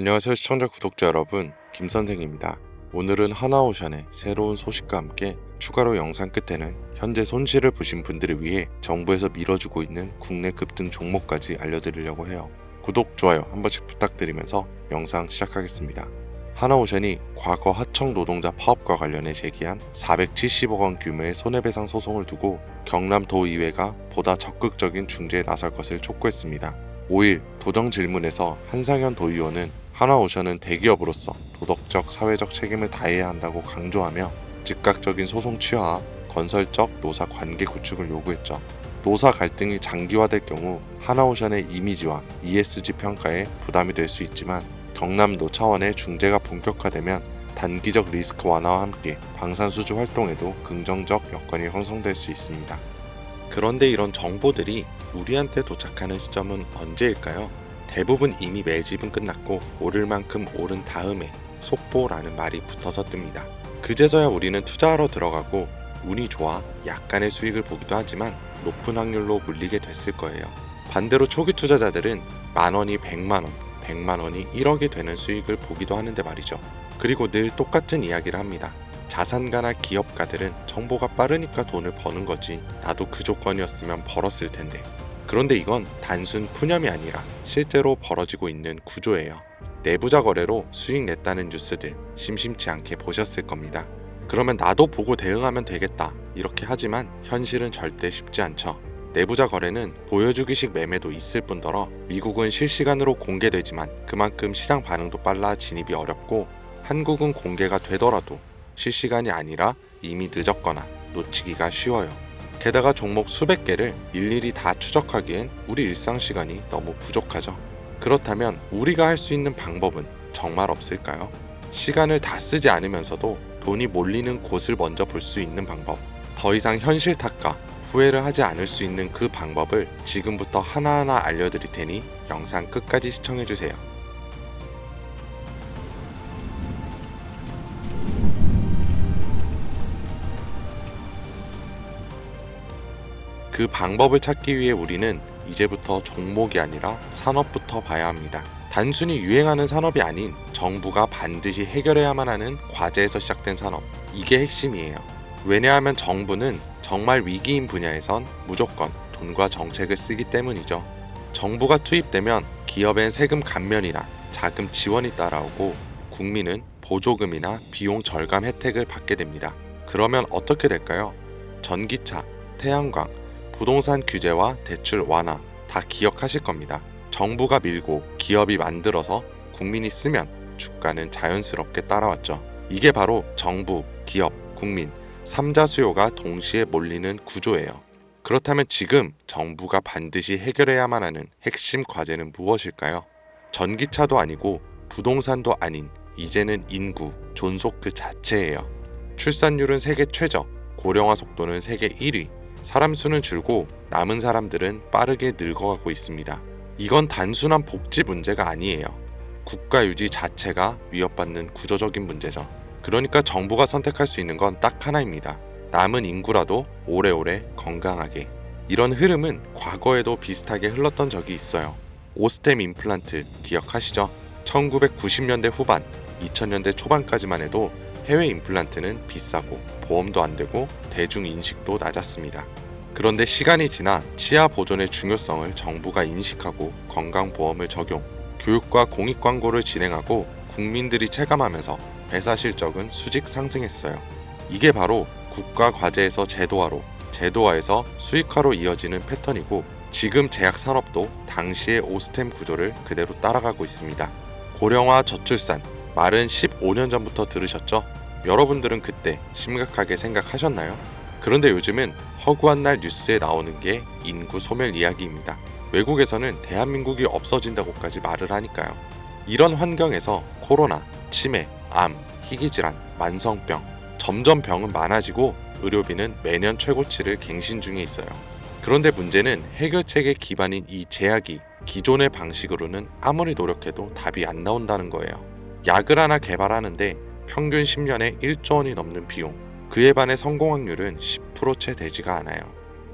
안녕하세요 시청자 구독자 여러분, 김선생입니다. 오늘은 하나오션의 새로운 소식과 함께 추가로 영상 끝에는 현재 손실을 보신 분들을 위해 정부에서 밀어주고 있는 국내 급등 종목까지 알려드리려고 해요. 구독, 좋아요 한 번씩 부탁드리면서 영상 시작하겠습니다. 하나오션이 과거 하청 노동자 파업과 관련해 제기한 470억 원 규모의 손해배상 소송을 두고 경남도의회가 보다 적극적인 중재에 나설 것을 촉구했습니다. 5일 도정 질문에서 한상현 도의원은 하나오션은 대기업으로서 도덕적, 사회적 책임을 다해야 한다고 강조하며 즉각적인 소송 취하와 건설적 노사 관계 구축을 요구했죠. 노사 갈등이 장기화될 경우 하나오션의 이미지와 ESG 평가에 부담이 될 수 있지만 경남도 차원의 중재가 본격화되면 단기적 리스크 완화와 함께 방산수주 활동에도 긍정적 여건이 형성될 수 있습니다. 그런데 이런 정보들이 우리한테 도착하는 시점은 언제일까요? 대부분 이미 매집은 끝났고 오를 만큼 오른 다음에 속보라는 말이 붙어서 뜹니다. 그제서야 우리는 투자하러 들어가고 운이 좋아 약간의 수익을 보기도 하지만 높은 확률로 물리게 됐을 거예요. 반대로 초기 투자자들은 만원이 100만원, 100만원이 1억이 되는 수익을 보기도 하는데 말이죠. 그리고 늘 똑같은 이야기를 합니다. 자산가나 기업가들은 정보가 빠르니까 돈을 버는 거지, 나도 그 조건이었으면 벌었을 텐데. 그런데 이건 단순 푸념이 아니라 실제로 벌어지고 있는 구조예요. 내부자 거래로 수익 냈다는 뉴스들 심심치 않게 보셨을 겁니다. 그러면 나도 보고 대응하면 되겠다 이렇게 하지만 현실은 절대 쉽지 않죠. 내부자 거래는 보여주기식 매매도 있을 뿐더러 미국은 실시간으로 공개되지만 그만큼 시장 반응도 빨라 진입이 어렵고, 한국은 공개가 되더라도 실시간이 아니라 이미 늦었거나 놓치기가 쉬워요. 게다가 종목 수백 개를 일일이 다 추적하기엔 우리 일상 시간이 너무 부족하죠. 그렇다면 우리가 할 수 있는 방법은 정말 없을까요? 시간을 다 쓰지 않으면서도 돈이 몰리는 곳을 먼저 볼 수 있는 방법, 더 이상 현실 탓과 후회를 하지 않을 수 있는 그 방법을 지금부터 하나하나 알려드릴 테니 영상 끝까지 시청해주세요. 그 방법을 찾기 위해 우리는 이제부터 종목이 아니라 산업부터 봐야 합니다. 단순히 유행하는 산업이 아닌 정부가 반드시 해결해야만 하는 과제에서 시작된 산업, 이게 핵심이에요. 왜냐하면 정부는 정말 위기인 분야에선 무조건 돈과 정책을 쓰기 때문이죠. 정부가 투입되면 기업엔 세금 감면이나 자금 지원이 따라오고 국민은 보조금이나 비용 절감 혜택을 받게 됩니다. 그러면 어떻게 될까요? 전기차, 태양광, 부동산 규제와 대출 완화 다 기억하실 겁니다. 정부가 밀고 기업이 만들어서 국민이 쓰면 주가는 자연스럽게 따라왔죠. 이게 바로 정부, 기업, 국민 3자 수요가 동시에 몰리는 구조예요. 그렇다면 지금 정부가 반드시 해결해야만 하는 핵심 과제는 무엇일까요? 전기차도 아니고 부동산도 아닌 이제는 인구, 존속 그 자체예요. 출산율은 세계 최저, 고령화 속도는 세계 1위, 사람 수는 줄고 남은 사람들은 빠르게 늙어가고 있습니다. 이건 단순한 복지 문제가 아니에요. 국가 유지 자체가 위협받는 구조적인 문제죠. 그러니까 정부가 선택할 수 있는 건 딱 하나입니다. 남은 인구라도 오래오래 건강하게. 이런 흐름은 과거에도 비슷하게 흘렀던 적이 있어요. 오스템 임플란트 기억하시죠? 1990년대 후반, 2000년대 초반까지만 해도 해외 임플란트는 비싸고 보험도 안 되고 대중 인식도 낮았습니다. 그런데 시간이 지나 치아 보존의 중요성을 정부가 인식하고 건강보험을 적용, 교육과 공익 광고를 진행하고 국민들이 체감하면서 회사 실적은 수직 상승했어요. 이게 바로 국가 과제에서 제도화로, 제도화에서 수익화로 이어지는 패턴이고, 지금 제약산업도 당시의 오스템 구조를 그대로 따라가고 있습니다. 고령화 저출산, 말은 15년 전부터 들으셨죠? 여러분들은 그때 심각하게 생각하셨나요? 그런데 요즘은 허구한 날 뉴스에 나오는 게 인구 소멸 이야기입니다. 외국에서는 대한민국이 없어진다고까지 말을 하니까요. 이런 환경에서 코로나, 치매, 암, 희귀질환, 만성병, 점점 병은 많아지고 의료비는 매년 최고치를 갱신 중에 있어요. 그런데 문제는 해결책의 기반인 이 제약이 기존의 방식으로는 아무리 노력해도 답이 안 나온다는 거예요. 약을 하나 개발하는데 평균 10년에 1조 원이 넘는 비용, 그에 반해 성공 확률은 10% 채 되지가 않아요.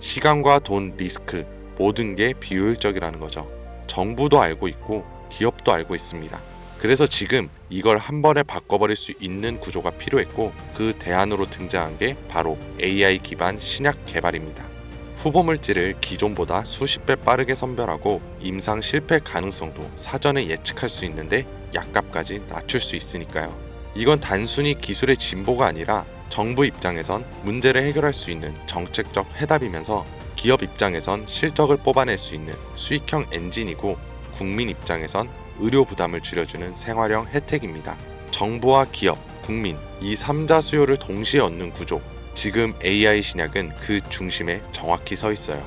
시간과 돈, 리스크 모든 게 비효율적이라는 거죠. 정부도 알고 있고 기업도 알고 있습니다. 그래서 지금 이걸 한 번에 바꿔버릴 수 있는 구조가 필요했고 그 대안으로 등장한 게 바로 AI 기반 신약 개발입니다. 후보 물질을 기존보다 수십 배 빠르게 선별하고 임상 실패 가능성도 사전에 예측할 수 있는데 약값까지 낮출 수 있으니까요. 이건 단순히 기술의 진보가 아니라 정부 입장에선 문제를 해결할 수 있는 정책적 해답이면서 기업 입장에선 실적을 뽑아낼 수 있는 수익형 엔진이고 국민 입장에선 의료 부담을 줄여주는 생활형 혜택입니다. 정부와 기업, 국민 이 3자 수요를 동시에 얻는 구조. 지금 AI 신약은 그 중심에 정확히 서 있어요.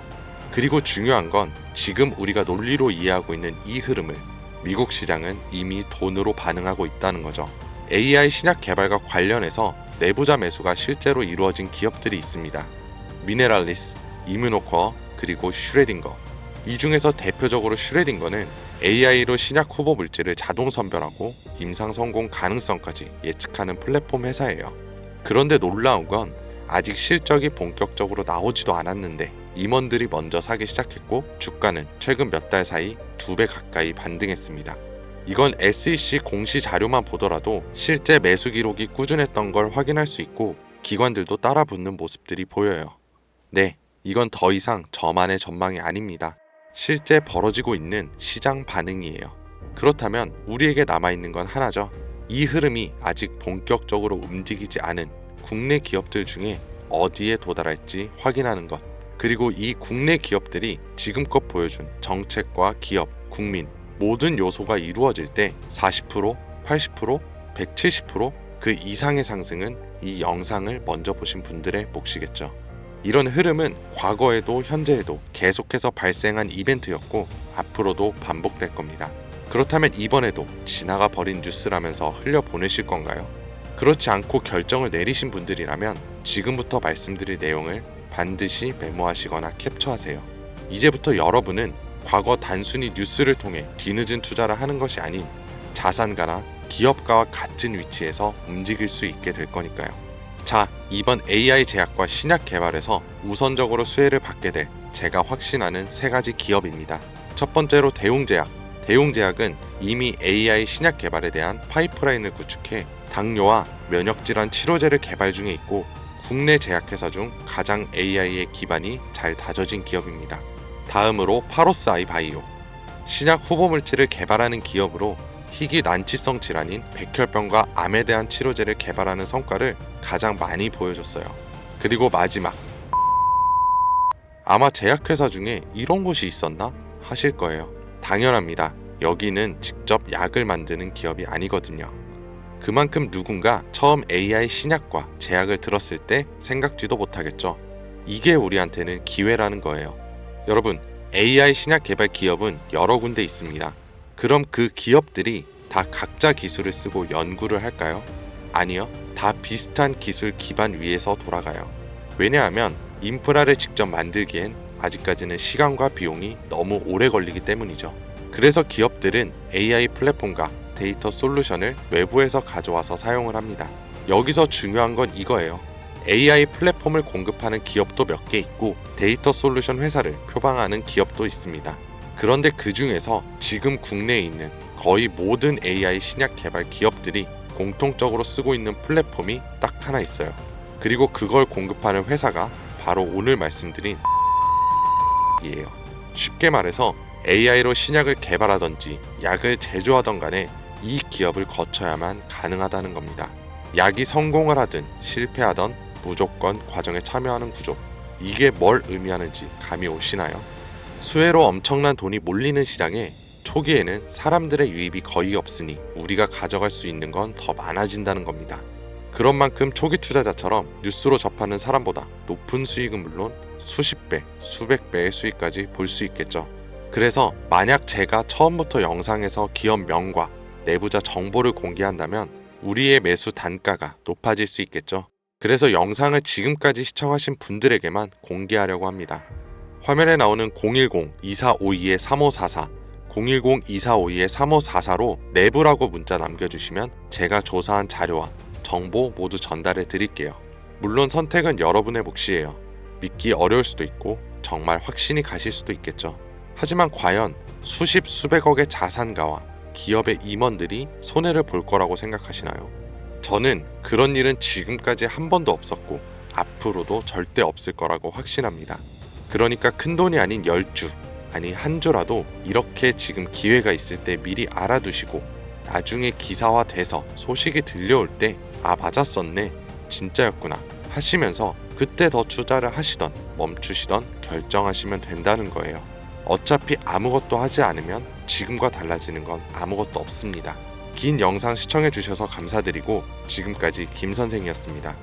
그리고 중요한 건 지금 우리가 논리로 이해하고 있는 이 흐름을 미국 시장은 이미 돈으로 반응하고 있다는 거죠. AI 신약 개발과 관련해서 내부자 매수가 실제로 이루어진 기업들이 있습니다. 미네랄리스, 이뮤노코어, 그리고 슈레딩거. 이 중에서 대표적으로 슈레딩거는 AI로 신약 후보 물질을 자동 선별하고 임상 성공 가능성까지 예측하는 플랫폼 회사예요. 그런데 놀라운 건 아직 실적이 본격적으로 나오지도 않았는데 임원들이 먼저 사기 시작했고 주가는 최근 몇 달 사이 2배 가까이 반등했습니다. 이건 SEC 공시 자료만 보더라도 실제 매수 기록이 꾸준했던 걸 확인할 수 있고 기관들도 따라붙는 모습들이 보여요. 네, 이건 더 이상 저만의 전망이 아닙니다. 실제 벌어지고 있는 시장 반응이에요. 그렇다면 우리에게 남아있는 건 하나죠. 이 흐름이 아직 본격적으로 움직이지 않은 국내 기업들 중에 어디에 도달할지 확인하는 것. 그리고 이 국내 기업들이 지금껏 보여준 정책과 기업, 국민 모든 요소가 이루어질 때 40%, 80%, 170% 그 이상의 상승은 이 영상을 먼저 보신 분들의 몫이겠죠. 이런 흐름은 과거에도 현재에도 계속해서 발생한 이벤트였고 앞으로도 반복될 겁니다. 그렇다면 이번에도 지나가 버린 뉴스라면서 흘려보내실 건가요? 그렇지 않고 결정을 내리신 분들이라면 지금부터 말씀드릴 내용을 반드시 메모하시거나 캡처하세요. 이제부터 여러분은 과거 단순히 뉴스를 통해 뒤늦은 투자를 하는 것이 아닌 자산가나 기업가와 같은 위치에서 움직일 수 있게 될 거니까요. 자, 이번 AI 제약과 신약 개발에서 우선적으로 수혜를 받게 될 제가 확신하는 3가지 기업입니다. 첫 번째로 대웅제약. 대웅제약은 이미 AI 신약 개발에 대한 파이프라인을 구축해 당뇨와 면역질환 치료제를 개발 중에 있고 국내 제약회사 중 가장 AI의 기반이 잘 다져진 기업입니다. 다음으로 파로스 아이 바이오. 신약 후보 물질을 개발하는 기업으로 희귀 난치성 질환인 백혈병과 암에 대한 치료제를 개발하는 성과를 가장 많이 보여줬어요. 그리고 마지막. 아마 제약회사 중에 이런 곳이 있었나 하실 거예요. 당연합니다. 여기는 직접 약을 만드는 기업이 아니거든요. 그만큼 누군가 처음 AI 신약과 제약을 들었을 때 생각지도 못하겠죠. 이게 우리한테는 기회라는 거예요. 여러분, AI 신약 개발 기업은 여러 군데 있습니다. 그럼 그 기업들이 다 각자 기술을 쓰고 연구를 할까요? 아니요. 다 비슷한 기술 기반 위에서 돌아가요. 왜냐하면 인프라를 직접 만들기엔 아직까지는 시간과 비용이 너무 오래 걸리기 때문이죠. 그래서 기업들은 AI 플랫폼과 데이터 솔루션을 외부에서 가져와서 사용을 합니다. 여기서 중요한 건 이거예요. AI 플랫폼을 공급하는 기업도 몇 개 있고 데이터 솔루션 회사를 표방하는 기업도 있습니다. 그런데 그 중에서 지금 국내에 있는 거의 모든 AI 신약 개발 기업들이 공통적으로 쓰고 있는 플랫폼이 딱 하나 있어요. 그리고 그걸 공급하는 회사가 바로 오늘 말씀드린 이에요. 쉽게 말해서 AI로 신약을 개발하던지 약을 제조하던 간에 이 기업을 거쳐야만 가능하다는 겁니다. 약이 성공을 하든 실패하던 무조건 과정에 참여하는 구조. 이게 뭘 의미하는지 감이 오시나요? 수혜로 엄청난 돈이 몰리는 시장에 초기에는 사람들의 유입이 거의 없으니 우리가 가져갈 수 있는 건 더 많아진다는 겁니다. 그런 만큼 초기 투자자처럼 뉴스로 접하는 사람보다 높은 수익은 물론 수십 배, 수백 배의 수익까지 볼 수 있겠죠. 그래서 만약 제가 처음부터 영상에서 기업 명과 내부자 정보를 공개한다면 우리의 매수 단가가 높아질 수 있겠죠. 그래서 영상을 지금까지 시청하신 분들에게만 공개하려고 합니다. 화면에 나오는 010-2452-3544, 010-2452-3544로 내부라고 문자 남겨주시면 제가 조사한 자료와 정보 모두 전달해 드릴게요. 물론 선택은 여러분의 몫이에요. 믿기 어려울 수도 있고 정말 확신이 가실 수도 있겠죠. 하지만 과연 수십 수백억의 자산가와 기업의 임원들이 손해를 볼 거라고 생각하시나요? 저는 그런 일은 지금까지 한 번도 없었고 앞으로도 절대 없을 거라고 확신합니다. 그러니까 큰돈이 아닌 10주, 아니 한 주라도 이렇게 지금 기회가 있을 때 미리 알아두시고 나중에 기사화돼서 소식이 들려올 때 아 맞았었네, 진짜였구나 하시면서 그때 더 투자를 하시던 멈추시던 결정하시면 된다는 거예요. 어차피 아무것도 하지 않으면 지금과 달라지는 건 아무것도 없습니다. 긴 영상 시청해 주셔서 감사드리고 지금까지 김 선생이었습니다.